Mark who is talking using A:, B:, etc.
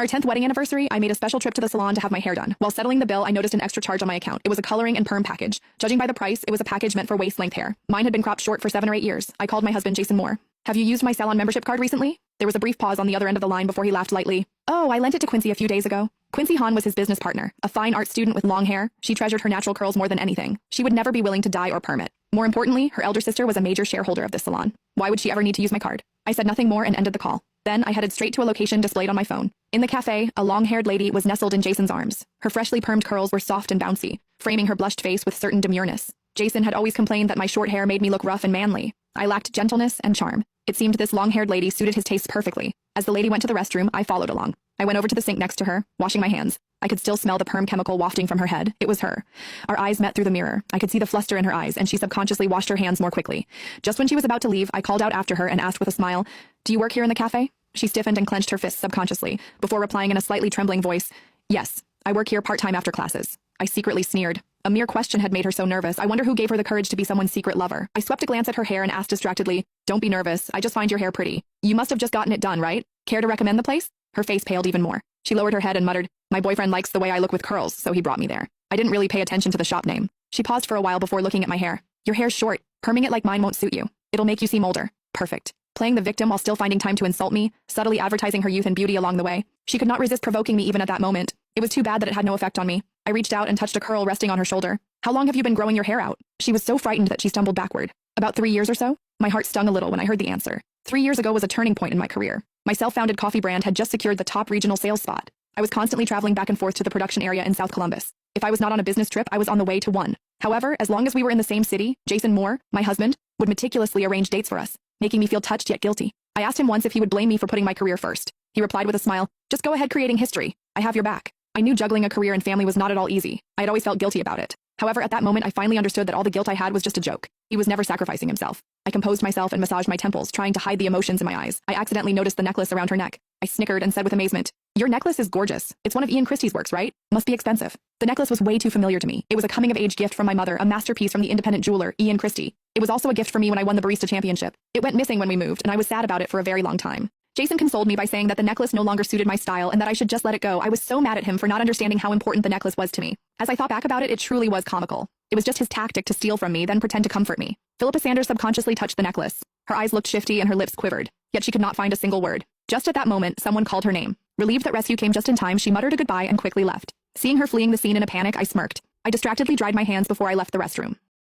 A: Our 10th wedding anniversary, I made a special trip to the salon to have my hair done. While settling the bill, I noticed an extra charge on my account. It was a coloring and perm package. Judging by the price, it was a package meant for waist-length hair. Mine had been cropped short for 7 or 8 years. I called my husband, Jason Moore. Have you used my salon membership card recently? There was a brief pause on the other end of the line before he laughed lightly. Oh, I lent it to Quincy a few days ago. Quincy Hahn was his business partner, a fine art student with long hair. She treasured her natural curls more than anything. She would never be willing to dye or perm it. More importantly, her elder sister was a major shareholder of the salon. Why would she ever need to use my card? I said nothing more and ended the call. Then I headed straight to a location displayed on my phone. In the cafe, a long-haired lady was nestled in Jason's arms. Her freshly permed curls were soft and bouncy, framing her blushed face with certain demureness. Jason had always complained that my short hair made me look rough and manly. I lacked gentleness and charm. It seemed this long-haired lady suited his tastes perfectly. As the lady went to the restroom, I followed along. I went over to the sink next to her, washing my hands. I could still smell the perm chemical wafting from her head. It was her. Our eyes met through the mirror. I could see the fluster in her eyes, and she subconsciously washed her hands more quickly. Just when she was about to leave, I called out after her and asked with a smile, "Do you work here in the cafe?" She stiffened and clenched her fists subconsciously, before replying in a slightly trembling voice, "Yes, I work here part-time after classes." I secretly sneered. A mere question had made her so nervous. I wonder who gave her the courage to be someone's secret lover. I swept a glance at her hair and asked distractedly, "Don't be nervous. I just find your hair pretty. You must have just gotten it done, right? Care to recommend the place?" Her face paled even more. She lowered her head and muttered, "My boyfriend likes the way I look with curls, so he brought me there." I didn't really pay attention to the shop name. She paused for a while before looking at my hair. "Your hair's short. Perming it like mine won't suit you. It'll make you seem older." Perfect. Playing the victim while still finding time to insult me, subtly advertising her youth and beauty along the way. She could not resist provoking me even at that moment. It was too bad that it had no effect on me. I reached out and touched a curl resting on her shoulder. "How long have you been growing your hair out?" She was so frightened that she stumbled backward. "About 3 years or so?" My heart stung a little when I heard the answer. 3 years ago was a turning point in my career. My self-founded coffee brand had just secured the top regional sales spot. I was constantly traveling back and forth to the production area in South Columbus. If I was not on a business trip, I was on the way to one. However, as long as we were in the same city, Jason Moore, my husband, would meticulously arrange dates for us, making me feel touched yet guilty. I asked him once if he would blame me for putting my career first. He replied with a smile, "Just go ahead creating history. I have your back." I knew juggling a career and family was not at all easy. I had always felt guilty about it. However, at that moment, I finally understood that all the guilt I had was just a joke. He was never sacrificing himself. I composed myself and massaged my temples, trying to hide the emotions in my eyes. I accidentally noticed the necklace around her neck. I snickered and said with amazement, "Your necklace is gorgeous. It's one of Ian Christie's works, right? Must be expensive." The necklace was way too familiar to me. It was a coming-of-age gift from my mother, a masterpiece from the independent jeweler, Ian Christie. It was also a gift for me when I won the barista championship. It went missing when we moved, and I was sad about it for a very long time. Jason consoled me by saying that the necklace no longer suited my style and that I should just let it go. I was so mad at him for not understanding how important the necklace was to me. As I thought back about it, it truly was comical. It was just his tactic to steal from me, then pretend to comfort me. Philippa Sanders subconsciously touched the necklace. Her eyes looked shifty and her lips quivered, yet she could not find a single word. Just at that moment, someone called her name. Relieved that rescue came just in time, she muttered a goodbye and quickly left. Seeing her fleeing the scene in a panic, I smirked. I distractedly dried my hands before I left the restroom.